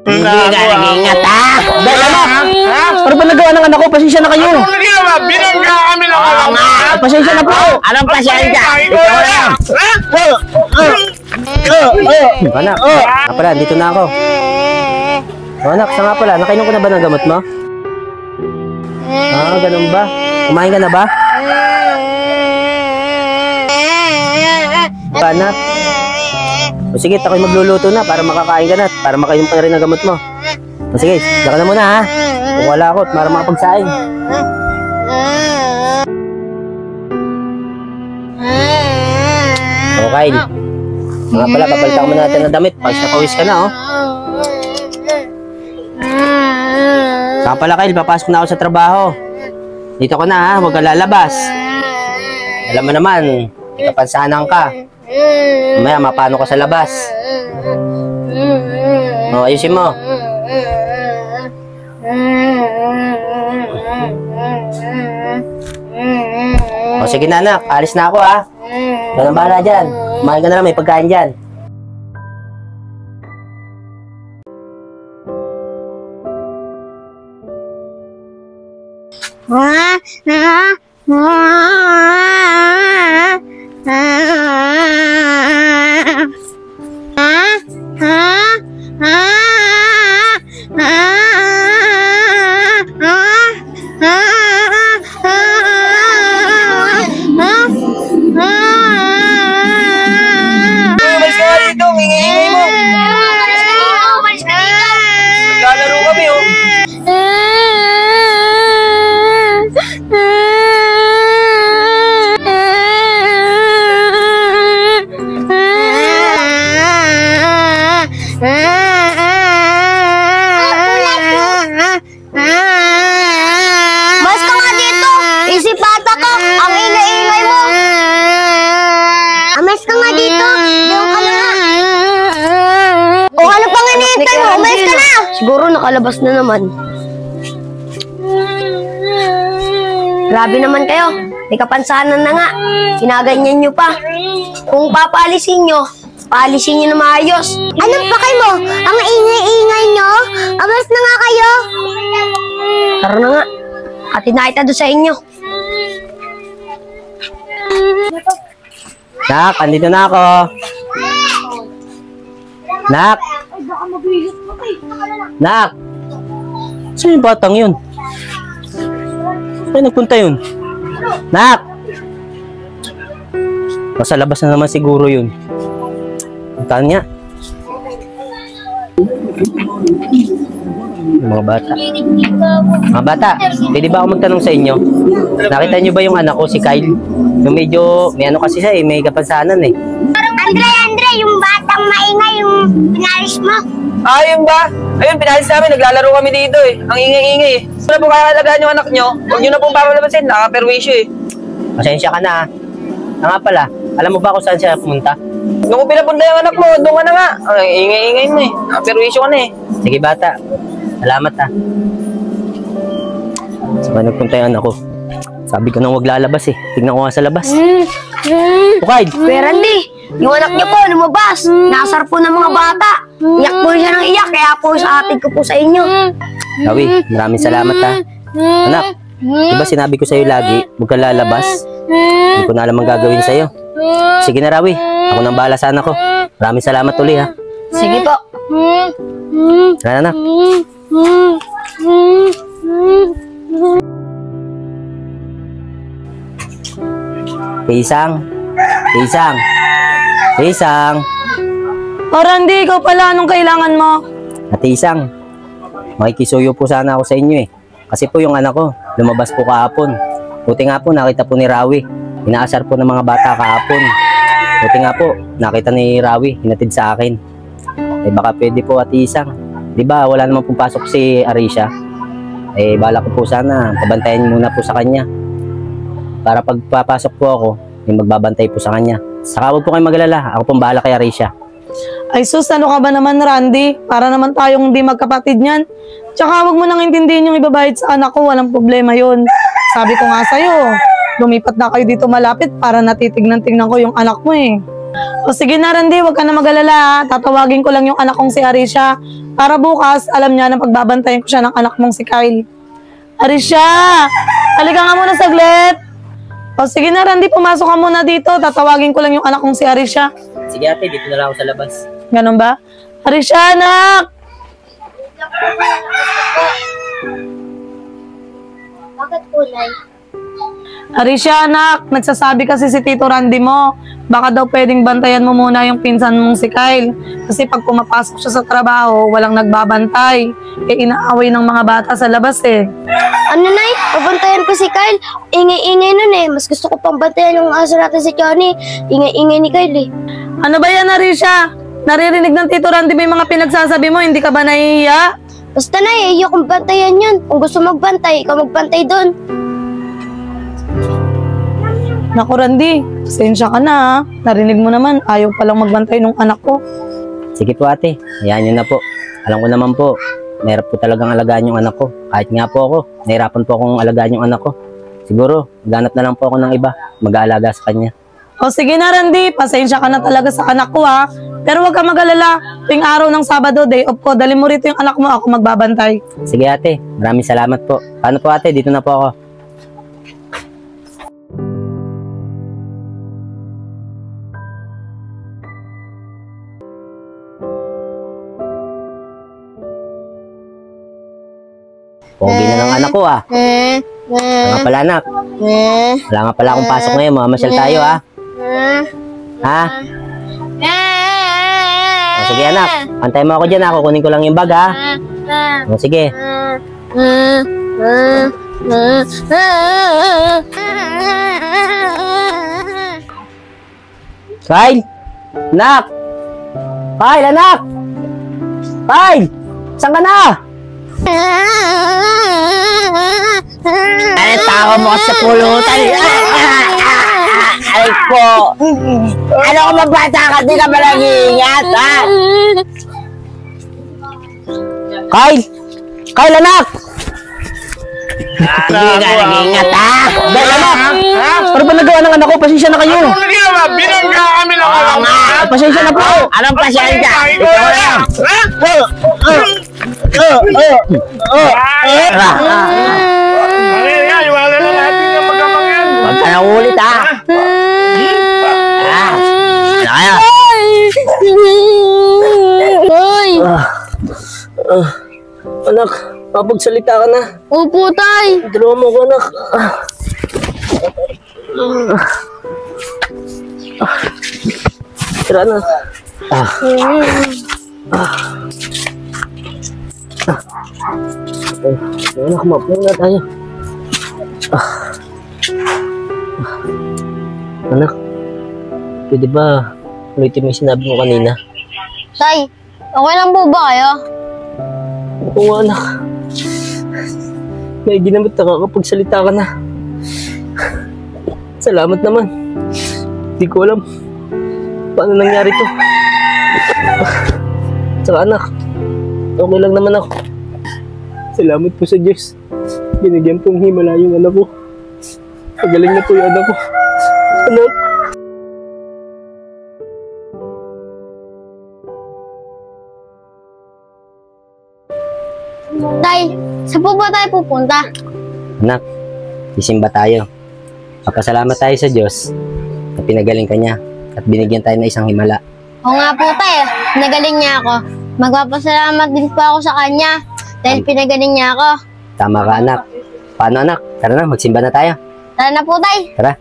Hindi ka nag-ingat, ha? Dahil anak! Ano ba nagawa ng anak ko? Pasensya na kayo. Ano ginawa? Binangga kami ng alam mo. Pasensya na po. Anong pasensya? Ikaw lang! Anak, pala, dito na ako. Anak, saan nga pala? Nakainom ko na ba ng gamot mo? Ganun ba? Kumain ka na ba? Anak. O sige, ako'y magluluto na para makakain ka na at para makainom ka na rin ng gamot mo. O sige, saka na muna ha. Kung wala ako para makapagsaing. O Kyle, mga pala, papalitan mo natin ng damit. Pawis na pawis ka na, oh. Saka pala, Kyle, papasok na ako sa trabaho. Dito ko na, ha. Huwag ka lalabas. Alam mo naman, kapansanan ka. Mamaya, mapano ka sa labas. O, ayusin mo. O, sige na, anak. Alis na ako, ha. Ganun bahala dyan. Kumain ka na lang, may pagkain dyan. Naglalaro kami, oh. Mas ka nga dito! Isip bata ka! Ang ingay-ingay mo! Amas ka nga dito! Diyan ka na! O ano pang hinihintay mo? Umalis ka na! Siguro nakalabas na naman. Grabe naman kayo. May kapansanan na nga. Ginaganyan nyo pa. Kung papaalisin nyo, paalisin nyo na maayos. Anong pakay mo? Ang ingay-ingay nyo? Amas na nga kayo. Tara na nga. Atin na kita doon sa inyo. Nak, andito na ako. Nak! Nak! Saan yung batang yun? Saan nagpunta yun? Nak! Nasa labas na naman siguro yun. Puntaan niya. Mga bata. Mga bata, pwede ba ako magtanong sa inyo? Nakita niyo ba yung anak ko, si Kyle? Yung medyo, may ano kasi siya eh, may kapansanan eh. Andre, yung batang maingay, yung pinalis mo. Ayun ba? Ayun, pinalis namin. Naglalaro kami dito eh. Ang ingay-ingay eh. Kung na po kakalagaan yung anak nyo, huwag nyo na pong papalabasin. Nakaka-perwisyo eh. Pasensya ka na. Nga pala, alam mo ba kung saan siya pumunta? Nung pinapunta yung anak mo, doon ka na nga. Ang ingay-ingay mo eh. Nakaka-perwisyo ka na eh. Sige bata, salamat ha. Saan nagpunta yung anak ko? Sabi ko nang wag lalabas eh. Tignan ko nga sa labas. Tukay! Kuya Randy, yung anak niyo po lumabas. Nakasar po ng mga bata. Iyak po siya ng iyak, kaya po sa atin ko po sa inyo. Rawi, maraming salamat ha. Anak, diba sinabi ko sa'yo lagi, huwag ka lalabas? Hindi ko na alam ang gagawin sa'yo. Sige na Rawi, ako nang bahala sa anak ko. Maraming salamat uli ha. Sige po. Tara na. Isang. O Randy, ikaw pala, anong kailangan mo? Ate Isang, makikisuyo po sana ako sa inyo eh. Kasi po yung anak ko, lumabas po kahapon. Buti nga po, nakita po ni Rawi. Inaasar po ng mga bata kahapon. Buti nga po, nakita ni Rawi, hinatid sa akin. Eh baka pwede po Ate Isang. Di ba wala naman pong pasok si Arisha? Eh bala ko po sana, pabantayan muna po sa kanya. Para pagpapasok po ako, may magbabantay po sa kanya. Saka huwag po kayo mag-alala, ako pong bahala kay Arisha. Ay sus, ano ka ba naman Randy? Para naman tayong hindi magkapatid niyan. Tsaka huwag mo nang intindihin yung ibabayad sa anak ko, walang problema yun. Sabi ko nga sa'yo, lumipat na kayo dito malapit para natitignan-tignan ko yung anak mo eh. O sige na, Randy, huwag ka na mag-alala ha. Tatawagin ko lang yung anak kong si Arisha. Para bukas, alam niya na pagbabantayan ko siya ng anak mong si Kyle. Arisha! Halika nga muna saglit. O sige na, Randy, pumasok ka muna dito. Tatawagin ko lang yung anak kong si Arisha. Sige ate, dito na lang ako sa labas. Ganun ba? Arisha, anak! Bakit po, Nay? Arisha, anak, nagsasabi kasi si Tito Randy mo, baka daw pwedeng bantayan mo muna yung pinsan mong si Kyle. Kasi pag pumapasok siya sa trabaho, walang nagbabantay. Inaaway ng mga bata sa labas eh. Ano, Nay? Pabantayan ko si Kyle. Ingay-ingay nun eh. Mas gusto ko pang bantayan yung aso natin si Johnny. Ingay-ingay ni Kyle eh. Ano ba yan, Arisha? Naririnig ng Tito Randy mo yung mga pinagsasabi mo, hindi ka ba nahihiya? Basta, Nay, iyo kong bantayan yan. Kung gusto magbantay, ikaw magbantay doon. Naku, Randy, pasensya ka na ha. Narinig mo naman, ayaw palang magbantay ng anak ko. Sige po ate, hayaan niyo na po. Alam ko naman po, mahirap po talagang alagaan yung anak ko. Kahit nga po ako, nahirapan po akong alagaan yung anak ko. Siguro, ganap na lang po ako ng iba, mag-aalaga sa kanya. O sige na, Randy, pasensya ka na talaga sa anak ko ha. Pero huwag ka mag-alala, tuwing araw ng Sabado, day off ko, dali mo rito yung anak mo, ako magbabantay. Sige ate, maraming salamat po. Paano po ate, dito na po ako. Pogi na ng anak ko ah. Wala nga pala anak. Wala nga pala akong pasok ngayon. Mamasyal tayo ah. Ha? O, sige anak. Antay mo ako dyan ah. Kukunin ko lang yung bag ha. O, sige. Kyle! Anak! Kyle anak! Kyle! Saan ka na? Ay, tawa mo sa pulutan. Ay po. Ano kung magbata ka, di ka ba nag-iingat, ha? Kyle! Kyle, anak! Hindi ka nag-iingat, ha? Dahil, anak! Ano ba nagawa ng anak ko? Pasensya na kayo. Ano nagawa? Binangga kami ng alam mo. Pasensya na po. Anong pasensya? Ikaw lang. Iwala na natin yung magkamang yan. Huwag ka na ulit, ha? Ano kaya? Anak, mapagsalita ka na. Opo, Tay. Dalawa mo ko, anak. Tira na. Anak, mapuna tayo. Anak, pwede ba ulitin mo yung sinabi mo kanina? Tay, okay lang po ba kayo? Oo, anak. May ginamit na kakapagsalita ka na. Salamat naman. Hindi ko alam paano nangyari to. Tsaka anak, okay lang naman ako. Salamat po sa Diyos. Binigyan pong himala yung anak ko. Pagaling na po yung anak ko. Anak. Tay, saan po ba tayo pupunta? Anak, isimba tayo. Papasalamat tayo sa Diyos na pinagaling ka niya at binigyan tayo ng isang himala. Oo nga po, Tay. Pinagaling niya ako. Magpapasalamat din po ako sa kanya dahil pinagaling niya ako. Tama ka anak. Paano anak? Tara na, magsimba na tayo. Tara na po, Tay. Tara.